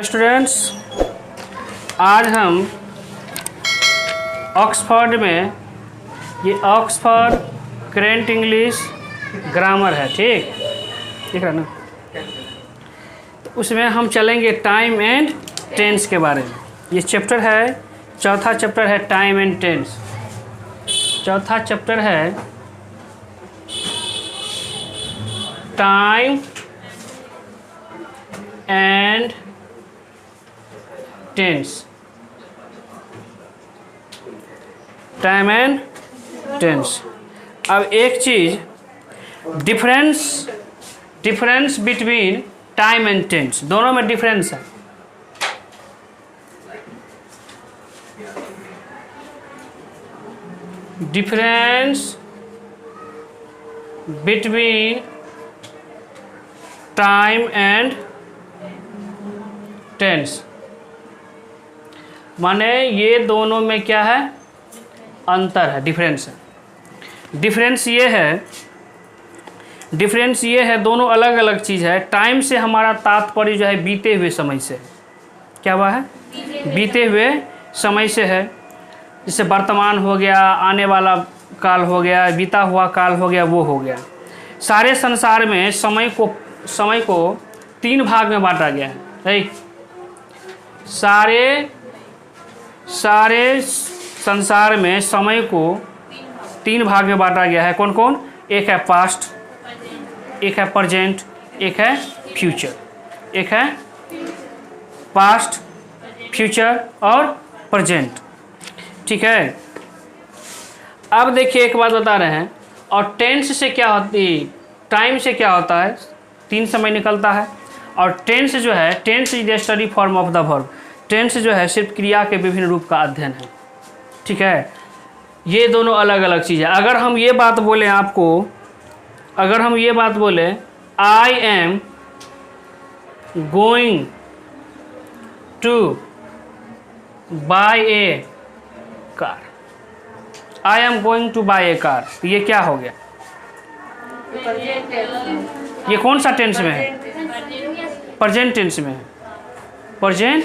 Students, आज हम Oxford में, ये ऑक्सफोर्ड करेंट इंग्लिश ग्रामर है, ठीक ठीक है ना। तो उसमें हम चलेंगे टाइम एंड टेंस के बारे में। ये चैप्टर है, चौथा चैप्टर है टाइम एंड टेंस। चौथा चैप्टर है time and tense. Time and tense. अब एक चीज, difference between time and tense, दोनों में डिफरेंस है। Difference between time and tense, माने ये दोनों में क्या है, अंतर है, डिफरेंस है। डिफरेंस ये है, दोनों अलग अलग चीज़ है। टाइम से हमारा तात्पर्य जो है बीते हुए समय से, क्या हुआ है, बीते हुए समय से है। जैसे वर्तमान हो गया, आने वाला काल हो गया, बीता हुआ काल हो गया, वो हो गया। सारे संसार में समय को 3 भाग में बांटा गया है। सारे संसार में समय को 3 भाग में बांटा गया है। कौन कौन? एक है पास्ट, एक है प्रेजेंट, एक है फ्यूचर। एक है पास्ट, फ्यूचर और प्रेजेंट, ठीक है। अब देखिए एक बात बता रहे हैं, और टेंस से क्या होती, टाइम से क्या होता है, 3 समय निकलता है। और टेंस जो है, tense is the study form of the verb. Tense जो है सिर्फ क्रिया के विभिन्न रूप का अध्ययन है, ठीक है। ये दोनों अलग अलग चीज़ है। अगर हम ये बात बोलें आपको, अगर हम ये बात बोलें, I am going to buy a car, I am going to buy a car, तो ये क्या हो गया, ये कौन सा टेंस में है, प्रेजेंट टेंस में है। प्रेजेंट,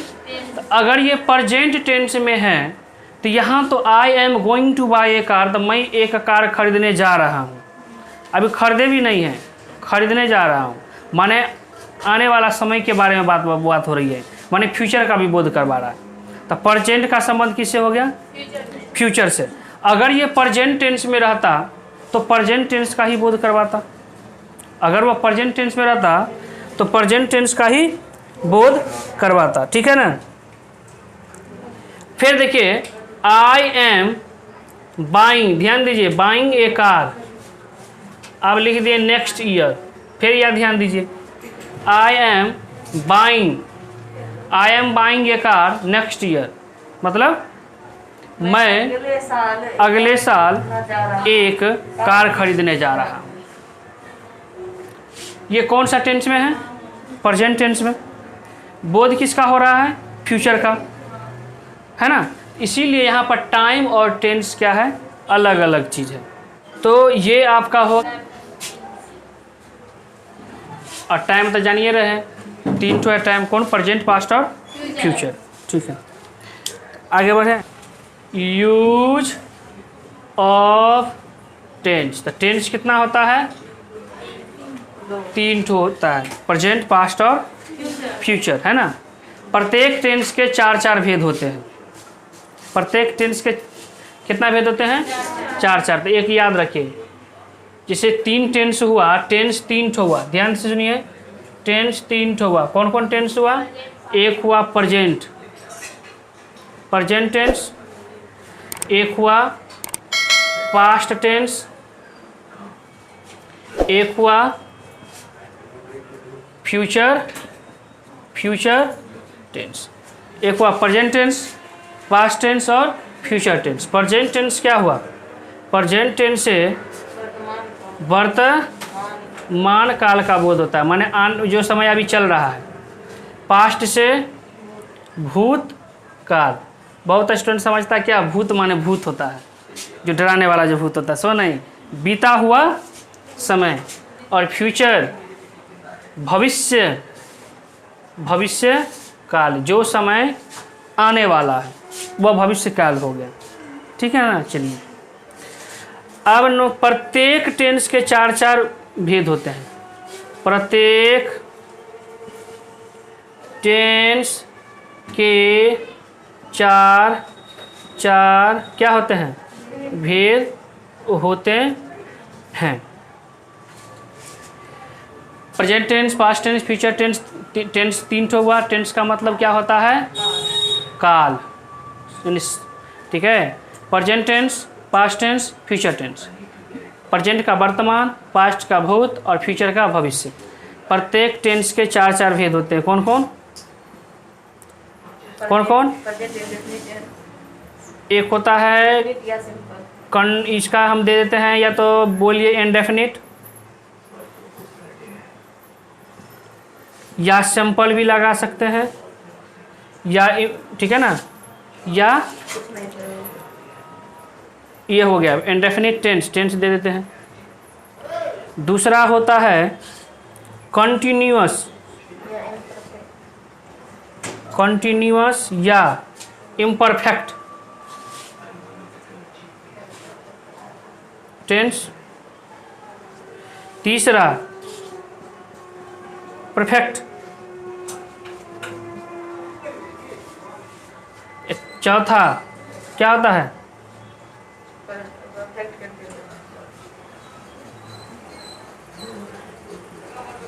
तो अगर ये प्रेजेंट टेंस में है तो यहाँ तो I am going to buy a car, तो मैं एक कार खरीदने जा रहा हूँ। अभी खरीदे भी नहीं है, खरीदने जा रहा हूँ, माने आने वाला समय के बारे में बात हो रही है, माने फ्यूचर का भी बोध करवा रहा है। तो प्रेजेंट का संबंध किससे हो गया, फ्यूचर से। अगर ये प्रेजेंट टेंस में रहता तो प्रेजेंट टेंस का ही बोध करवाता। अगर वह प्रेजेंट टेंस में रहता तो प्रेजेंट टेंस का ही बोध करवाता, ठीक है ना। फिर देखिए, आई एम बाइंग, ध्यान दीजिए, बाइंग ए कार, अब लिख दिए नेक्स्ट ईयर। फिर यह ध्यान दीजिए, I am buying A car next year, मतलब मैं अगले साल एक कार खरीदने जा रहा हूँ। ये कौन सा टेंस में है, प्रेजेंट टेंस में। बोध किसका हो रहा है, फ्यूचर का, है ना। इसीलिए यहाँ पर टाइम और टेंस क्या है, अलग अलग चीज़ है। तो ये आपका हो, और टाइम तो जानिए रहे, 3 तो है टाइम, कौन, प्रेजेंट, पास्ट और फ्यूचर, ठीक है। आगे बढ़े, यूज ऑफ टेंस। तो टेंस कितना होता है, 3 ठो होता है, प्रेजेंट, पास्ट और फ्यूचर, है ना। प्रत्येक टेंस के 4 भेद होते हैं। प्रत्येक टेंस के कितना भेद होते हैं, 4। तो एक याद रखिए, जैसे 3 टेंस हुआ, टेंस 3 ठो हुआ, ध्यान से सुनिए, टेंस 3 ठो हुआ। कौन कौन टेंस हुआ, एक हुआ प्रेजेंट टेंस, एक हुआ पास्ट टेंस, एक हुआ फ्यूचर टेंस, एक हुआ प्रेजेंट टेंस, पास्ट टेंस और फ्यूचर टेंस। प्रेजेंट टेंस क्या हुआ, प्रेजेंट टेंस से वर्तमान काल का बोध होता है, माने जो समय अभी चल रहा है। पास्ट से भूत काल, बहुत स्टूडेंट समझता है क्या भूत माने भूत होता है, जो डराने वाला जो भूत होता है, सो नहीं, बीता हुआ समय। और फ्यूचर भविष्य काल, जो समय आने वाला है वह भविष्य काल हो गया। ठीक है ना। चलिए अब प्रत्येक टेंस के 4 भेद होते हैं। प्रत्येक टेंस के 4 क्या होते हैं? भेद होते हैं। Present tense, past tense, future tense. Tense 3 ठो हुआ। टेंस का मतलब क्या होता है? काल। ठीक है। Present tense, past tense, future tense. Present का वर्तमान, पास्ट का भूत और फ्यूचर का भविष्य। प्रत्येक टेंस के 4 भेद होते हैं। कौन कौन? एक होता है इसका हम दे देते हैं, या तो बोलिए इंडेफिनिट, या सिंपल भी लगा सकते हैं, या ठीक है ना, या ये हो गया इंडेफिनिट टेंस दे देते हैं। दूसरा होता है कंटिन्यूअस या इम्परफेक्ट टेंस। तीसरा परफेक्ट। चौथा क्या होता है?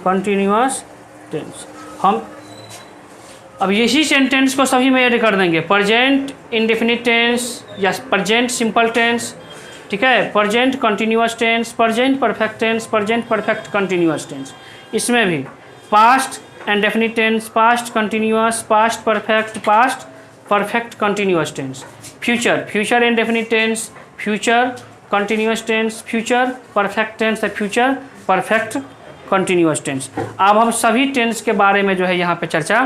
Continuous tense. हम अब यही सेंटेंस को सभी में ऐड कर देंगे। प्रेजेंट इंडेफिनिट टेंस या प्रेजेंट सिंपल टेंस। ठीक है। Present continuous tense, present perfect tense, present perfect continuous tense. इसमें भी past indefinite tense, past continuous, past perfect, past perfect continuous tense. Future indefinite tense, future continuous tense, future perfect tense, future perfect continuous tense. अब हम सभी tense के बारे में जो है यहाँ पे चर्चा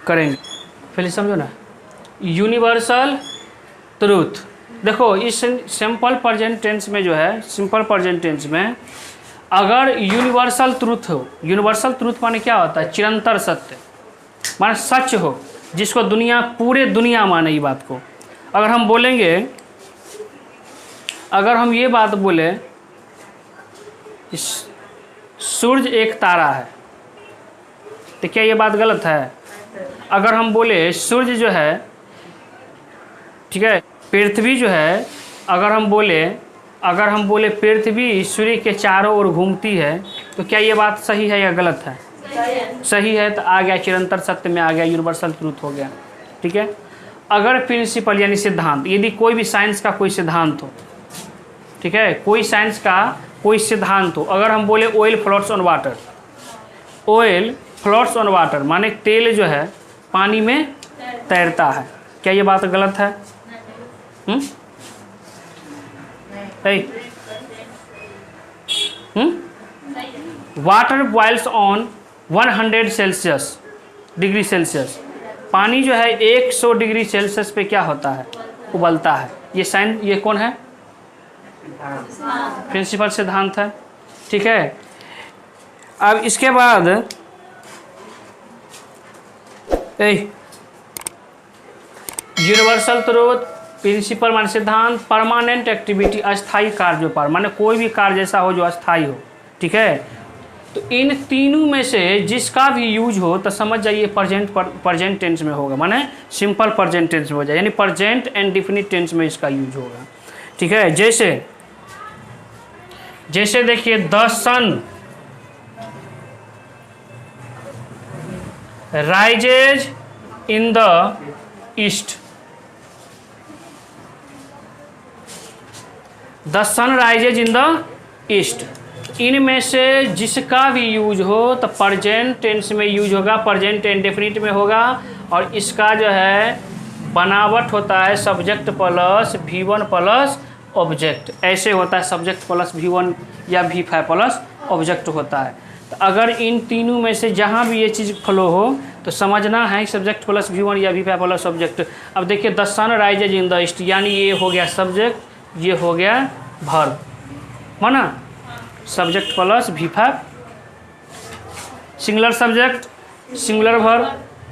करेंगे। पहले समझो ना, यूनिवर्सल ट्रूथ। देखो इस सिंपल प्रेजेंट टेंस में जो है, सिंपल प्रेजेंट टेंस में अगर यूनिवर्सल ट्रूथ हो, यूनिवर्सल ट्रूथ माने क्या होता है? चिरंतर सत्य, माने सच हो, जिसको पूरे दुनिया माने। ये बात को अगर हम बोलेंगे, अगर हम ये बात बोले सूरज एक तारा है, तो क्या ये बात गलत है? अगर हम बोले सूर्य जो है, ठीक है, पृथ्वी जो है, अगर हम बोले पृथ्वी सूर्य के चारों ओर घूमती है, तो क्या ये बात सही है या गलत है? सही है। तो आ गया चिरंतर सत्य में, आ गया यूनिवर्सल ट्रूथ हो गया। ठीक है। अगर प्रिंसिपल यानी सिद्धांत, यदि कोई भी साइंस का कोई सिद्धांत हो, ठीक है, कोई साइंस का कोई सिद्धांत हो, अगर हम बोले oil floats on water, oil floats on water माने तेल जो है पानी में तैरता है, क्या ये बात गलत है? Water boils on 100 degree Celsius. पानी जो है 100 डिग्री सेल्सियस पे क्या होता है? उबलता है। ये साइंस, ये कौन है? प्रिंसिपल सिद्धांत है। ठीक है। अब इसके बाद यूनिवर्सल ट्रूथ, प्रिंसिपल मान सिद्धांत, परमानेंट एक्टिविटी अस्थाई कार्य पर, माने कोई भी कार्य ऐसा हो जो अस्थाई हो। ठीक है। तो इन तीनों में से जिसका भी यूज हो तो समझ जाइए प्रेजेंट टेंस में होगा, माने सिंपल प्रेजेंट टेंस में हो जाए, यानी प्रेजेंट एंड डेफिनिट टेंस में इसका यूज होगा। ठीक है। जैसे देखिए the sun rises in the east, the sun rises in the east. इनमें से जिसका भी यूज हो तो प्रेजेंट टेंस में यूज होगा, प्रेजेंट इंडेफिनिट में होगा, और इसका जो है बनावट होता है subject plus V1 plus object. ऐसे होता है, सब्जेक्ट प्लस V1 या V5 प्लस ऑब्जेक्ट होता है। तो अगर इन तीनों में से जहाँ भी ये चीज़ फ्लो हो तो समझना है सब्जेक्ट प्लस V1 या V5 प्लस ऑब्जेक्ट। अब देखिए the sun rises in the east, यानी ये हो गया सब्जेक्ट, ये हो गया वर्ब, माना subject plus V5, singular subject singular verb,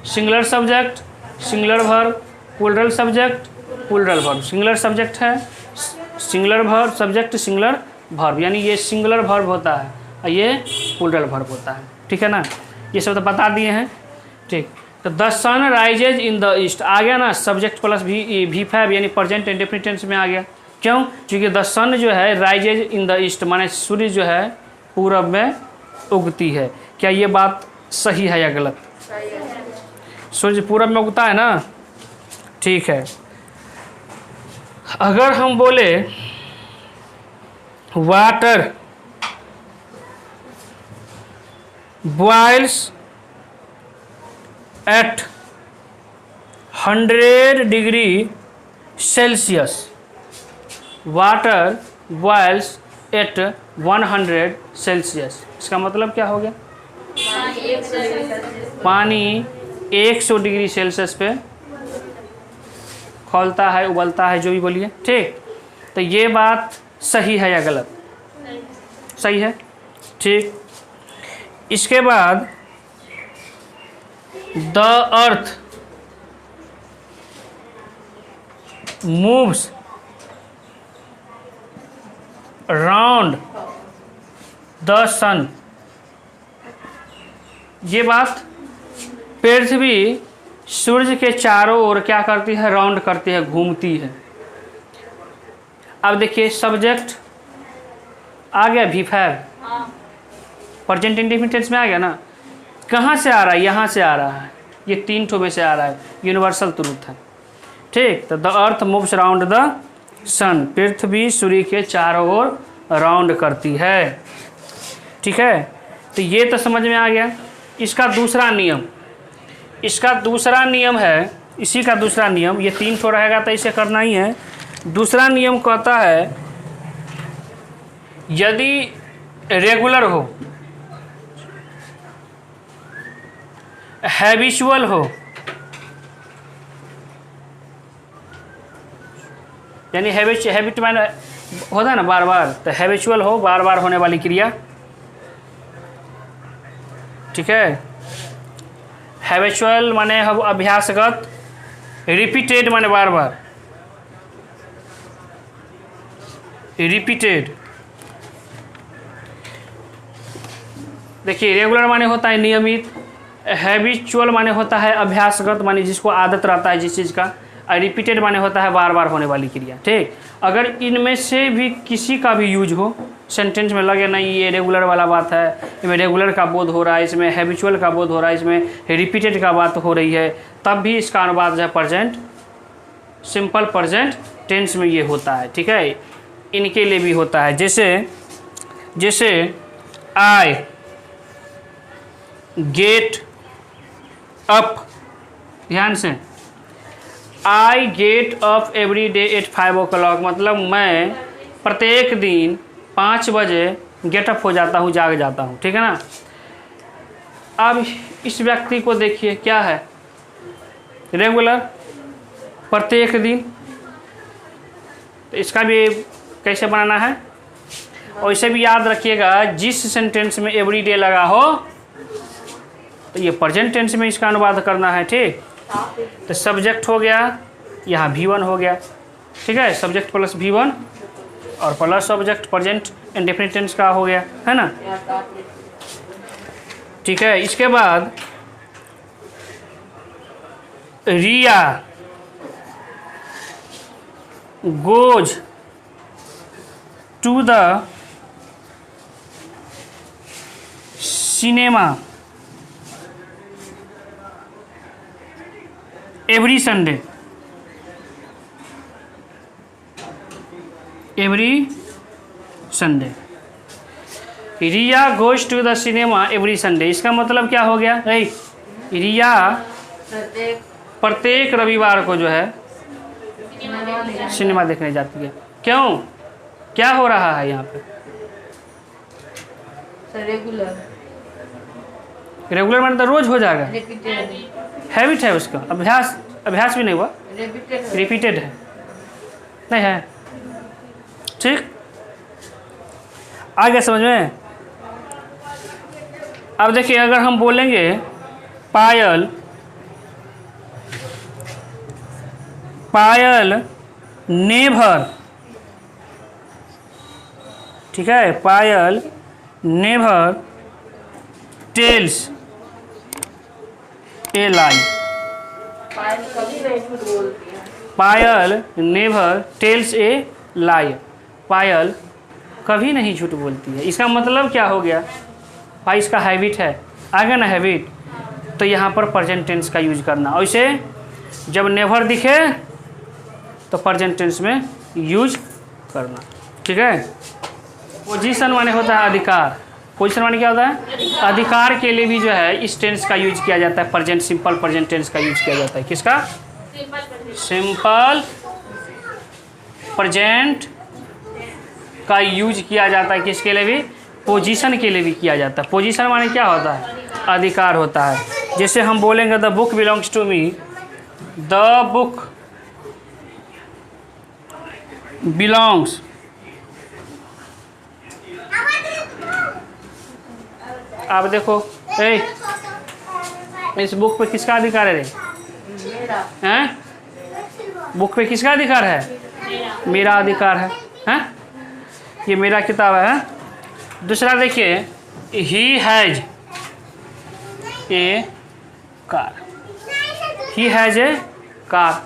singular subject, singular verb, plural subject, plural verb. Singular subject है, singular verb, subject singular verb, यानी ये सिंगुलर वर्ब होता है और ये प्लूरल वर्ब होता है। ठीक है ना, ये सब तो बता दिए हैं। ठीक, तो the sun rises in the east आ गया ना, सब्जेक्ट प्लस V5 यानी प्रेजेंट इंडेफिनिट टेंस में आ गया। क्यों? क्योंकि द सन जो है राइजेज इन द ईस्ट माने सूर्य जो है पूरब में उगती है। क्या ये बात सही है या गलत? सूर्य पूरब में उगता है ना। ठीक है, अगर हम बोले water boils at 100 degree Celsius, water boils at 100 Celsius, इसका मतलब क्या हो गया? पानी 100 डिग्री सेल्सियस पे खौलता है, उबलता है, जो भी बोलिए। ठीक, तो ये बात सही है या गलत? सही है। ठीक, इसके बाद the earth moves round the sun, ये बात पृथ्वी सूर्य के चारों ओर क्या करती है? राउंड करती है, घूमती है। अब देखिए सब्जेक्ट आ गया V5, प्रेजेंट इंडेफिनिट टेंस में आ गया ना। कहाँ से आ रहा है? यहाँ से आ रहा है, ये 3 ठो में से आ रहा है, यूनिवर्सल ट्रूथ है। ठीक, तो the earth moves round the sun, पृथ्वी सूर्य के चारों ओर राउंड करती है। ठीक है, तो ये तो समझ में आ गया। इसका दूसरा नियम, इसका दूसरा नियम है, इसी का दूसरा नियम, ये 3 ठो रहेगा तो इसे करना ही है। दूसरा नियम कहता है यदि रेगुलर हो, हैबिचुअल हो, यानी हैबिट मैंने होता है ना बार बार, तो हैबिचुअल हो, बार बार होने वाली क्रिया। ठीक है, हैबिचुअल माने हम अभ्यासगत, रिपीटेड माने बार बार, रिपीटेड। देखिए रेगुलर माने होता है नियमित, हैबिचुअल माने होता है अभ्यासगत माने जिसको आदत रहता है जिस चीज़ का, और रिपीटेड माने होता है बार बार होने वाली क्रिया। ठीक, अगर इनमें से भी किसी का भी यूज हो सेंटेंस में, लगे नहीं ये रेगुलर वाला बात है, इसमें रेगुलर का बोध हो रहा है, इसमें हैबिचुअल का बोध हो रहा है, इसमें रिपीटेड का बात हो रही है, तब भी इसका अनुवाद जो है प्रेजेंट, सिंपल प्रेजेंट टेंस में ये होता है। ठीक है, इनके लिए भी होता है। जैसे आई गेट अप, ध्यान से, I get up every day at 5 o'clock, मतलब मैं प्रत्येक दिन 5 बजे गेटअप हो जाता हूँ, जाग जाता हूँ। ठीक है ना। अब इस व्यक्ति को देखिए, क्या है? रेगुलर, प्रत्येक दिन। तो इसका भी कैसे बनाना है? और इसे भी याद रखिएगा, जिस सेंटेंस में एवरी डे लगा हो तो ये प्रेजेंट टेंस में इसका अनुवाद करना है। ठीक, तो सब्जेक्ट हो गया, यहाँ V1 हो गया। ठीक है, सब्जेक्ट प्लस V1 और plus subject present indefinite tense का हो गया, है ना। ठीक है, इसके बाद Riya goes to the cinema every Sunday, every Sunday. Riya goes to the cinema every Sunday, इसका मतलब क्या हो गया? रिया प्रत्येक रविवार को जो है सिनेमा देखने जाती है। क्यों? क्या हो रहा है यहाँ पे? रेगुलर, रेगुलर मैंने तो रोज हो जाएगा, हैबिट है उसका, अभ्यास भी नहीं हुआ, रिपीटेड है, नहीं है। ठीक, आ गया समझ में? अब देखिए, अगर हम बोलेंगे पायल पायल नेभर, ठीक है, Payal neighbour tells a lie. Payal neighbour tells a lie, Payal कभी नहीं झूठ बोलती है। इसका मतलब क्या हो गया भाई, इसका हैबिट है, आ गया ना हैबिट, तो यहाँ पर प्रेजेंट टेंस का यूज करना। और इसे जब नेवर दिखे तो प्रेजेंट टेंस में यूज करना, ठीक है। पोजीशन माने होता है अधिकार, पोजीशन माने क्या होता है, अधिकार के लिए भी जो है इस टेंस का यूज किया जाता है, प्रेजेंट सिंपल प्रेजेंट टेंस का यूज किया जाता है। किसका, सिंपल प्रेजेंट का यूज किया जाता है, किसके लिए भी, पोजीशन के लिए भी किया जाता है। पोजीशन माने क्या होता है, अधिकार होता है। जैसे हम बोलेंगे the book belongs to me, the book belongs, आप देखो इस बुक पे किसका अधिकार है रे, हैं? बुक पे किसका अधिकार है, मेरा अधिकार है, हैं? ये मेरा किताब है। दूसरा देखिए, he has a car, he has a car,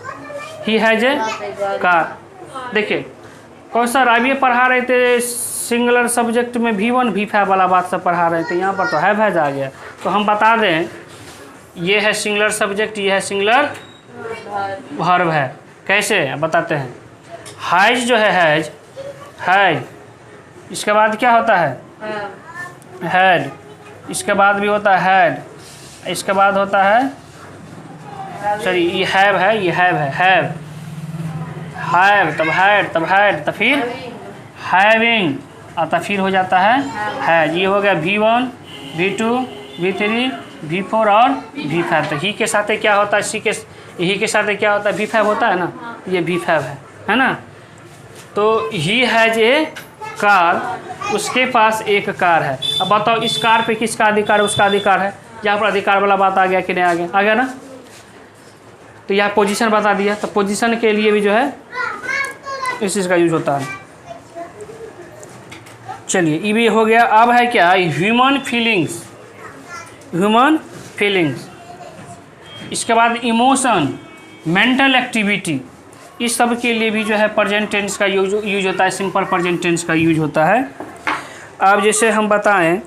he has a car. देखिए कौन सा राबिया पढ़ा रहे थे सिंगुलर सब्जेक्ट में V1 V5 वाला बात सब पढ़ा रहे थे, यहाँ पर तो हैव हैज आ गया। तो हम बता दें ये है सिंगुलर सब्जेक्ट, ये है सिंगुलर वर्ब है। कैसे बताते हैं, हैज जो है हैज, हैज इसके बाद क्या होता है, हैड, इसके बाद भी होता है हैड, इसके बाद होता है, सॉरी ये हैव है, ये हैव है, हैव, हैव तब हैड, तब हैड, तब फिर हैविंग, और तब फिर हो जाता है हैज। ये हो गया V1 V2 V3 V4 और V5। तो ही के साथ क्या होता है, यही के साथ क्या होता है, V5 होता है ना, ये V5 है ना। तो ही हैज ए कार, उसके पास एक कार है। अब बताओ इस कार पे किसका अधिकार है, उसका अधिकार है। यहाँ पर अधिकार वाला बात आ गया कि नहीं, आ गया ना। तो यहाँ पोजीशन बता दिया, तो पोजीशन के लिए भी जो है इस चीज़ का यूज होता है। चलिए ये भी हो गया। अब है क्या, ह्यूमन फीलिंग्स, ह्यूमन फीलिंग्स। इसके बाद इमोशन, मेंटल एक्टिविटी, इस सब के लिए भी जो है प्रेजेंट टेंस का यूज होता है, सिंपल प्रेजेंट टेंस का यूज होता है। अब जैसे हम बताएं,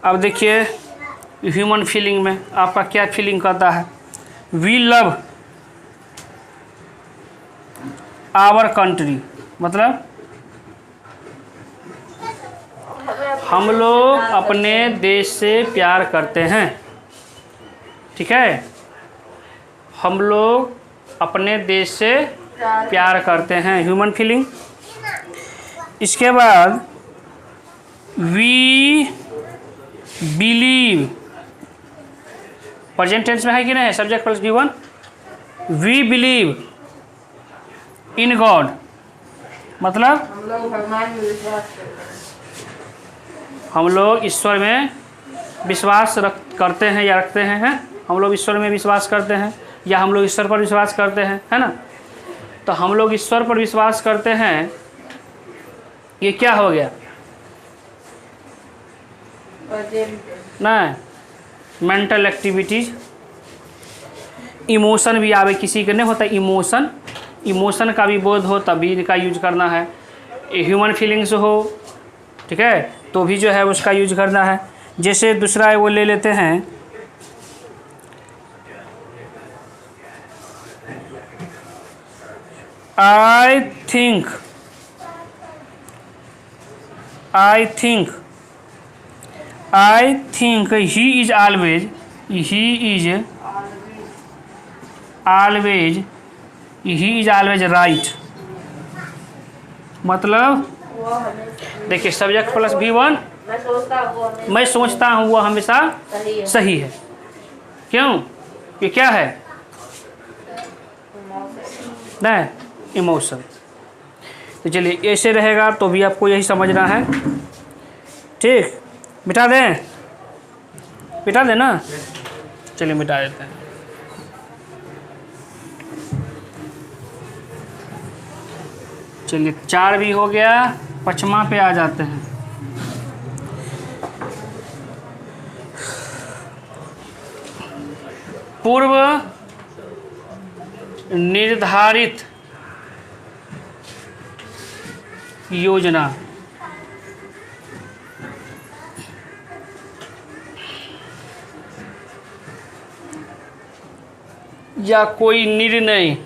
अब देखिए ह्यूमन फीलिंग में आपका क्या फीलिंग करता है, वी लव आवर कंट्री, मतलब हम लोग अपने देश से प्यार करते हैं, ठीक है, हम लोग अपने देश से प्यार करते हैं, ह्यूमन फीलिंग। इसके बाद वी बिलीव, प्रेजेंट टेंस में है कि नहीं, subject plus V1, we believe in God, मतलब हम लोग भगवान में विश्वास करते हैं, हम लोग ईश्वर में विश्वास करते हैं या रखते हैं, हम लोग ईश्वर में विश्वास करते हैं या हम लोग ईश्वर पर विश्वास करते हैं, है ना। तो हम लोग ईश्वर पर विश्वास करते हैं, ये क्या हो गया, नहीं, मेंटल एक्टिविटीज। इमोशन भी आवे, किसी के नहीं होता इमोशन, इमोशन का भी बोध हो तभी इनका यूज करना है। ह्यूमन फीलिंग्स हो, ठीक है, तो भी जो है उसका यूज करना है। जैसे दूसरा है वो ले लेते हैं, I think, I think, I think he is always, he is always, he is always right, मतलब देखिए सब्जेक्ट प्लस V1, मैं सोचता हूँ वो हमेशा सही है। क्यों, ये क्या है, नहीं, इमोशन। तो चलिए ऐसे रहेगा तो भी आपको यही समझना है, ठीक। मिटा दें, मिटा दें ना, चलिए मिटा देते हैं। चलिए 4 भी हो गया, 5वां पे आ जाते हैं। पूर्व निर्धारित योजना या कोई निर्णय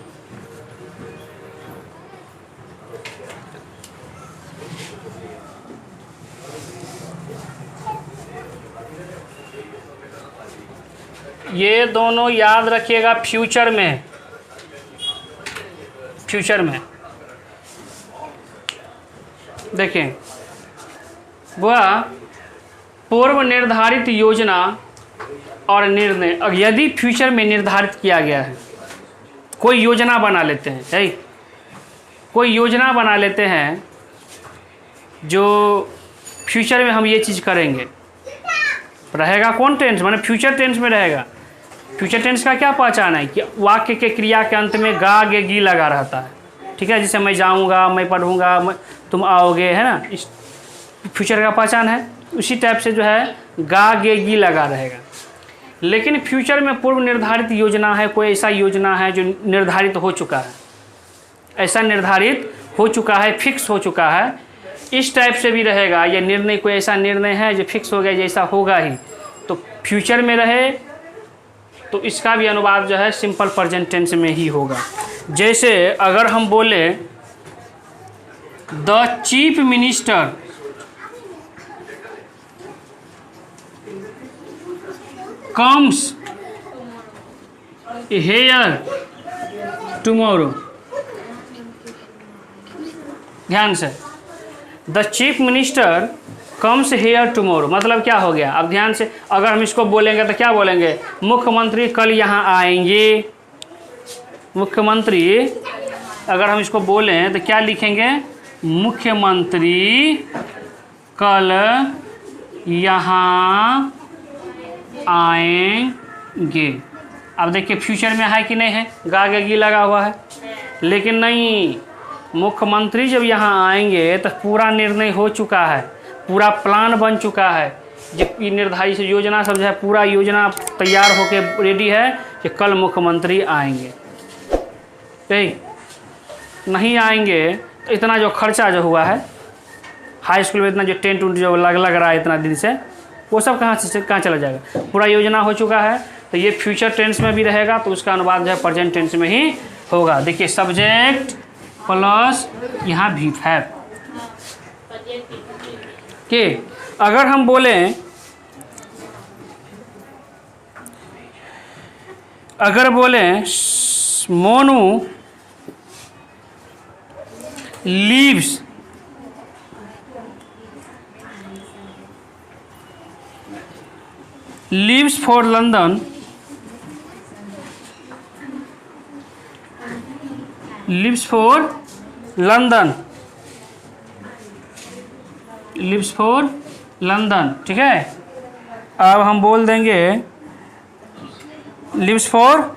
ये दोनों याद रखिएगा फ्यूचर में, फ्यूचर में देखें वह पूर्व निर्धारित योजना और निर्णय। अब यदि फ्यूचर में निर्धारित किया गया है, कोई योजना बना लेते हैं, है कोई योजना बना लेते हैं जो फ्यूचर में हम ये चीज़ करेंगे, रहेगा कौन टेंस, माने फ्यूचर टेंस में रहेगा। फ्यूचर टेंस का क्या पहचान है कि वाक्य के क्रिया के अंत में गा गे गी लगा रहता है, ठीक है। जैसे मैं जाऊंगा, मैं पढ़ूंगा, तुम आओगे, है ना, इस फ्यूचर का पहचान है। उसी टाइप से जो है गा गे गी लगा रहेगा। लेकिन फ्यूचर में पूर्व निर्धारित योजना है, कोई ऐसा योजना है जो निर्धारित हो चुका है, ऐसा निर्धारित हो चुका है, फिक्स हो चुका है, इस टाइप से भी रहेगा। यह निर्णय कोई ऐसा निर्णय है जो फिक्स हो गया, जैसा होगा ही, तो फ्यूचर में रहे तो इसका भी अनुवाद जो है सिंपल प्रेजेंट टेंस में ही होगा। जैसे अगर हम बोले the chief minister comes here tomorrow, ध्यान से, the chief minister comes here tomorrow मतलब क्या हो गया। अब ध्यान से अगर हम इसको बोलेंगे तो क्या बोलेंगे, मुख्यमंत्री कल यहाँ आएंगे। मुख्यमंत्री अगर हम इसको बोलें तो क्या लिखेंगे, मुख्यमंत्री कल यहाँ आएंगे। अब देखिए फ्यूचर में है कि नहीं है, गा गे गी लगा हुआ है, लेकिन नहीं, मुख्यमंत्री जब यहाँ आएंगे तो पूरा निर्णय हो चुका है, पूरा प्लान बन चुका है, जो निर्धारित योजना सब जो है, पूरा योजना तैयार होके रेडी है कि कल मुख्यमंत्री आएंगे। नहीं आएंगे तो इतना जो खर्चा जो हुआ है हाई स्कूल में, इतना जो टेंट उंट जो लग रहा है इतना दिन से, वो सब कहाँ चला जाएगा। पूरा योजना हो चुका है, तो ये फ्यूचर टेंस में भी रहेगा, तो उसका अनुवाद जो है प्रेजेंट टेंस में ही होगा। देखिए सब्जेक्ट प्लस यहाँ भी है कि अगर हम बोलें, अगर बोलें Monu leaves for London, lives for London, lives for London, ठीक है। अब हम बोल देंगे lives for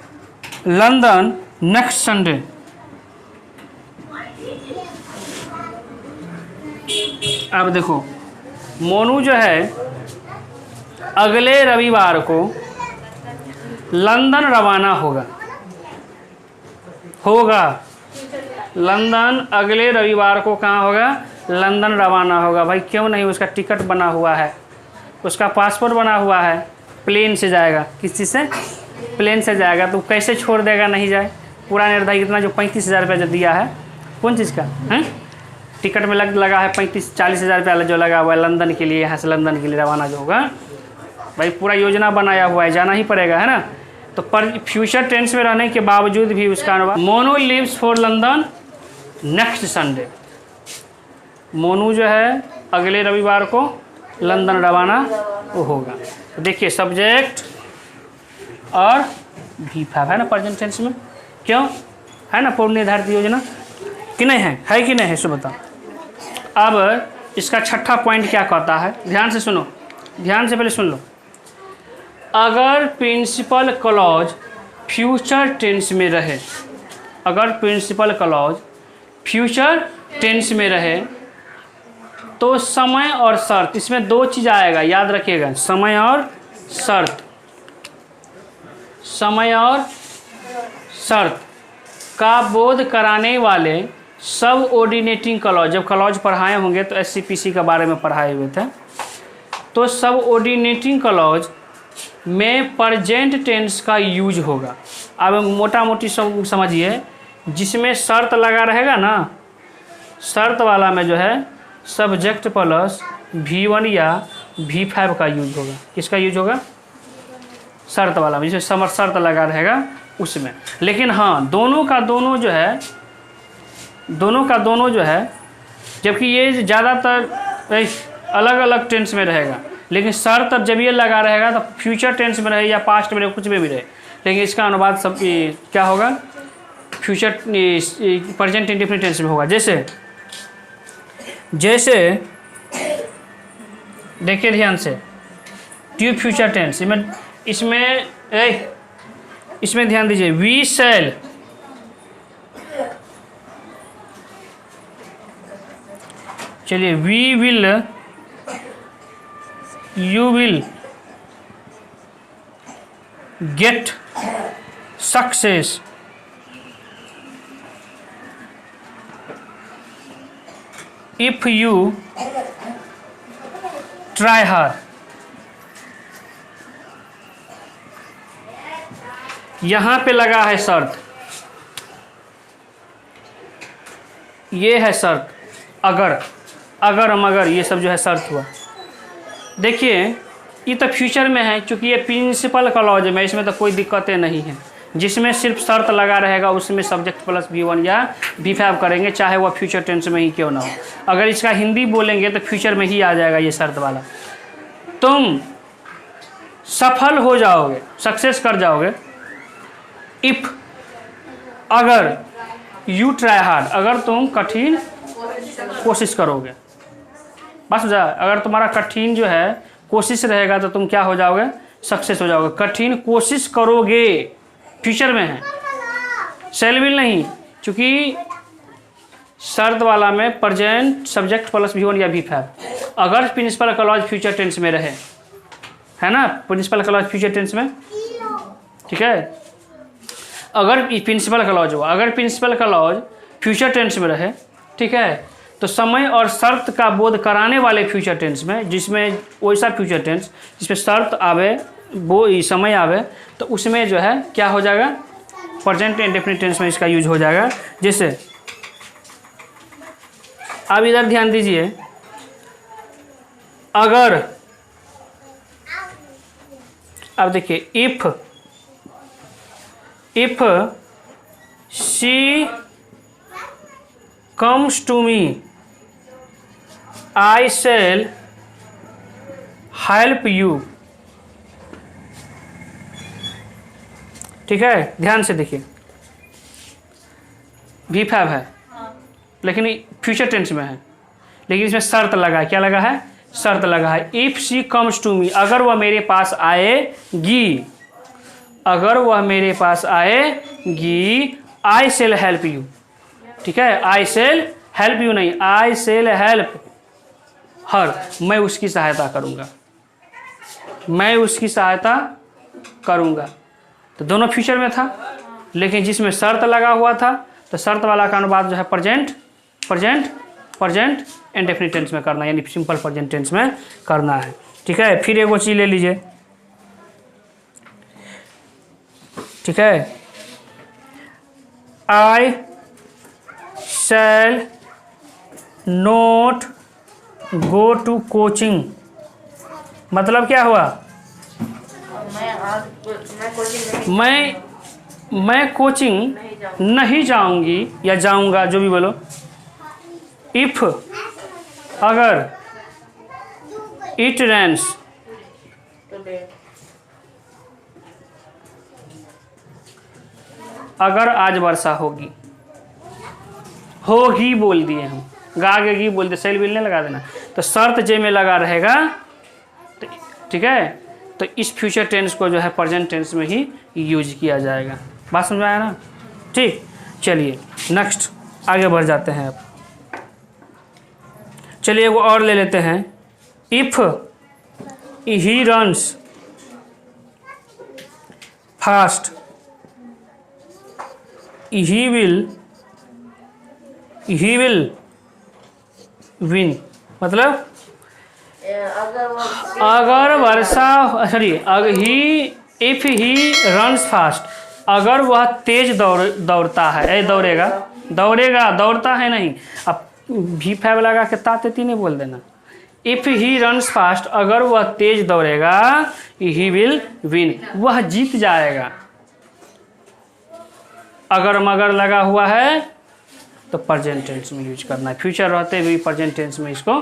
London next Sunday. अब देखो मोनू जो है अगले रविवार को लंदन रवाना होगा लंदन अगले रविवार को कहाँ होगा, लंदन रवाना होगा। भाई क्यों नहीं, उसका टिकट बना हुआ है, उसका पासपोर्ट बना हुआ है, प्लेन से जाएगा। किस चीज़ से, प्लेन से जाएगा। तो कैसे छोड़ देगा, नहीं जाए। पूरा निर्धारित इतना जो 35,000 रुपया जो दिया है, कौन चीज़ का है, टिकट में लगा है 35-40,000 रुपया जो लगा हुआ है लंदन के लिए, यहाँ से लंदन के लिए रवाना जो होगा। भाई पूरा योजना बनाया हुआ है, जाना ही पड़ेगा, है ना। तो पर फ्यूचर टेंस में रहने के बावजूद भी उसका अनुवाद, Monu leaves for London next Sunday. Monu जो है अगले रविवार को लंदन रवाना होगा। तो देखिए सब्जेक्ट और भी है ना प्रेजेंट टेंस में, क्यों है ना, पूर्व निर्धारित योजना कि नहीं है कि नहीं है, सो बताओ। अब इसका छठा पॉइंट क्या कहता है, ध्यान से सुनो, ध्यान से पहले सुन लो। अगर प्रिंसिपल क्लॉज फ्यूचर टेंस में रहे, अगर प्रिंसिपल क्लॉज फ्यूचर टेंस में रहे तो समय और शर्त, इसमें दो चीज़ आएगा, याद रखिएगा, समय और शर्त। समय और शर्त का बोध कराने वाले सब ऑर्डिनेटिंग क्लॉज, जब क्लॉज पढ़ाए होंगे तो एससीपीसी के बारे में पढ़ाए हुए थे, तो सब ऑर्डिनेटिंग क्लॉज में प्रेजेंट टेंस का यूज होगा। अब मोटा मोटी समझिए, जिसमें शर्त लगा रहेगा ना, शर्त वाला में जो है सब्जेक्ट प्लस V1 या V5 का यूज होगा। किसका यूज होगा? शर्त वाला में, जिसमें शर्त लगा रहेगा उसमें। लेकिन हाँ, दोनों का दोनों जो है, जबकि ये ज़्यादातर अलग अलग टेंस में रहेगा, लेकिन शर्त जब ये लगा रहेगा तो फ्यूचर टेंस में रहे या पास्ट में रहे, कुछ में भी रहे, लेकिन इसका अनुवाद सब क्या होगा? फ्यूचर प्रेजेंट इंडेफिनिट टेंस में होगा। जैसे देखिए ध्यान से, ट्यूब फ्यूचर टेंस, इसमें ध्यान दीजिए, वी शैल, चलिए, we will, you will get success, if you try hard. यहां पे लगा है शर्त, ये है शर्त, अगर मगर, ये सब जो है शर्त हुआ। देखिए ये तो फ्यूचर में है, क्योंकि ये प्रिंसिपल क्लॉज में, इसमें तो कोई दिक्कतें नहीं हैं। जिसमें सिर्फ शर्त लगा रहेगा उसमें सब्जेक्ट प्लस V1 या V5 करेंगे, चाहे वह फ्यूचर टेंस में ही क्यों ना हो। अगर इसका हिंदी बोलेंगे तो फ्यूचर में ही आ जाएगा ये शर्त वाला। तुम सफल हो जाओगे, सक्सेस कर जाओगे, इफ, अगर, यू ट्राई हार्ड, अगर तुम कठिन कोशिश करोगे। बस जा, अगर तुम्हारा कठिन जो है कोशिश रहेगा तो तुम क्या हो जाओगे? सक्सेस हो जाओगे। कठिन कोशिश करोगे, फ्यूचर में है, शैल विल नहीं, क्योंकि शर्त वाला में प्रेजेंट सब्जेक्ट प्लस V1 या V5। अगर प्रिंसिपल क्लॉज फ्यूचर टेंस में रहे, है ना, प्रिंसिपल क्लॉज फ्यूचर टेंस में, ठीक है, अगर प्रिंसिपल क्लॉज हो, अगर प्रिंसिपल क्लॉज फ्यूचर टेंस में रहे, ठीक है, तो समय और शर्त का बोध कराने वाले फ्यूचर टेंस में, जिसमें वैसा फ्यूचर टेंस जिसमें शर्त आवे, वो समय आवे, तो उसमें जो है क्या हो जाएगा? प्रेजेंट इंडेफिनिट टेंस में इसका यूज हो जाएगा। जैसे अब इधर ध्यान दीजिए, अगर, अब देखिए, if she comes to me I shall help you. ठीक है, ध्यान से देखिए, V5 है, लेकिन फ्यूचर टेंस में है, लेकिन इसमें शर्त लगा है। क्या लगा है? शर्त लगा है। If she comes to me, अगर वह मेरे पास आएगी, अगर वह मेरे पास आएगी, आई शैल हेल्प यू। ठीक है, आई शैल हेल्प यू नहीं, आई शैल हेल्प हर, मैं उसकी सहायता करूंगा, मैं उसकी सहायता करूंगा। तो दोनों फ्यूचर में था, लेकिन जिसमें शर्त लगा हुआ था तो शर्त वाला का अनुवाद जो है प्रेजेंट इंडेफिनिट टेंस में करना, यानी सिंपल प्रेजेंट टेंस में करना है। ठीक है, फिर एगो चीज ले लीजिए, ठीक है, I shall not go to coaching, मतलब क्या हुआ? मैं कोचिंग नहीं जाऊंगी या जाऊंगा, जो भी बोलो। इफ, अगर, इट रेन्स, अगर आज वर्षा होगी, होगी बोल दिए हम, गागेगी बोल दिए, शैल विल नहीं लगा देना। तो शर्त जे में लगा रहेगा, तो ठीक है, तो इस फ्यूचर टेंस को जो है प्रेजेंट टेंस में ही यूज किया जाएगा। बात समझ में आया ना? ठीक, चलिए नेक्स्ट आगे बढ़ जाते हैं अब। चलिए एगो और ले लेते हैं। If he runs fast he will win. मतलब अगर Varsha sorry if he runs fast, अगर वह तेज दौड़ता है, दौड़ता है नहीं, अब भी फैब लगा के ताते नहीं बोल देना। इफ ही रन्स फास्ट, अगर वह तेज दौड़ेगा, ही विल विन, वह जीत जाएगा। अगर मगर लगा हुआ है तो प्रेजेंट टेंस में यूज करना है, फ्यूचर रहते हुए प्रेजेंट टेंस में इसको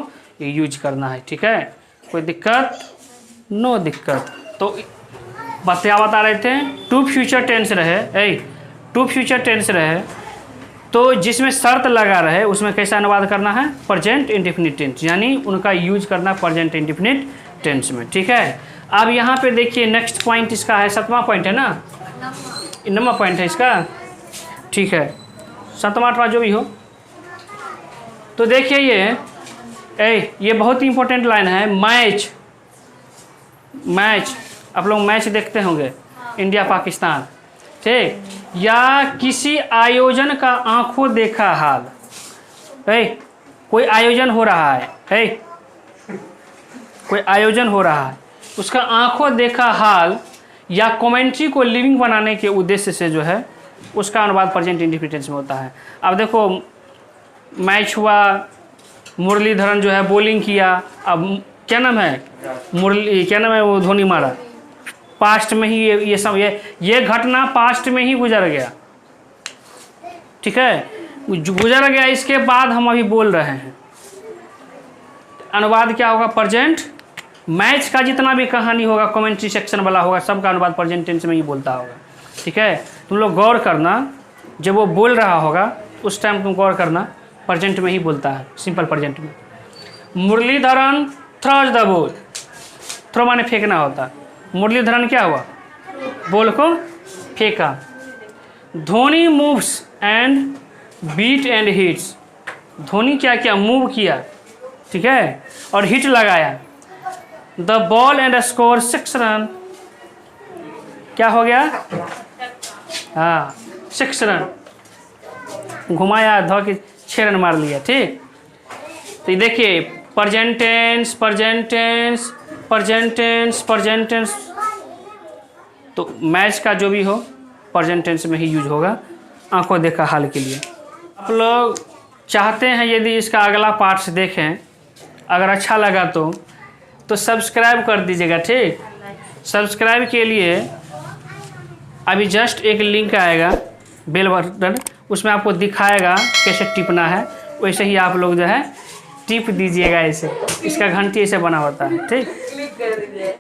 यूज करना है। ठीक है, कोई दिक्कत? नो दिक्कत। तो बता रहे थे टू फ्यूचर टेंस रहे, तो जिसमें शर्त लगा रहे उसमें कैसा अनुवाद करना है? प्रेजेंट इंडेफिनिट टेंस, यानी उनका यूज करना प्रेजेंट इंडेफिनिट टेंस में। ठीक है, अब यहाँ पे देखिए नेक्स्ट पॉइंट इसका है, 7वां पॉइंट है ना, 9वां पॉइंट है इसका। ठीक है, 7वां 8वां जो भी हो। तो देखिए ये बहुत ही इंपॉर्टेंट लाइन है। मैच आप लोग मैच देखते होंगे, इंडिया पाकिस्तान, ठीक, या किसी आयोजन का आंखों देखा हाल। कोई आयोजन हो रहा है, कोई आयोजन हो रहा है, उसका आंखों देखा हाल या कमेंट्री को लिविंग बनाने के उद्देश्य से जो है उसका अनुवाद प्रेजेंट इंडेफिनिट टेंस में होता है। अब देखो मैच हुआ, मुरलीधरन जो है बॉलिंग किया, अब क्या नाम है क्या नाम है वो धोनी मारा, पास्ट में ही ये सब ये घटना पास्ट में ही गुजर गया। ठीक है, गुजर गया, इसके बाद हम अभी बोल रहे हैं। अनुवाद क्या होगा? प्रेजेंट। मैच का जितना भी कहानी होगा, कमेंट्री सेक्शन वाला होगा, सबका अनुवाद प्रेजेंट टेंस में ही बोलता होगा। ठीक है, तुम लोग गौर करना, जब वो बोल रहा होगा उस टाइम तुम गौर करना, प्रेजेंट में ही बोलता है, सिंपल प्रेजेंट में। Muralidharan throws the ball, throw माने फेंकना होता है, मुरलीधरन क्या हुआ? बॉल को फेंका। Dhoni moves and beat and hits, Dhoni क्या किया? मूव किया, ठीक है, और हिट लगाया। The ball and score 6 run, क्या हो गया? हाँ 6 रन, घुमाया, धो के 6 रन मार लिया। ठीक, तो देखिए present tense present tense present tense present tense, तो मैच का जो भी हो प्रेजेंट टेंस में ही यूज होगा आंखों देखा हाल के लिए। आप लोग चाहते हैं यदि इसका अगला पार्ट्स देखें, अगर अच्छा लगा तो सब्सक्राइब कर दीजिएगा। ठीक, सब्सक्राइब के लिए अभी जस्ट एक लिंक आएगा, बेल बटन, उसमें आपको दिखाएगा कैसे टिपना है, वैसे ही आप लोग जो है टिप दीजिएगा। ऐसे इसका घंटी ऐसे बना होता है। ठीक।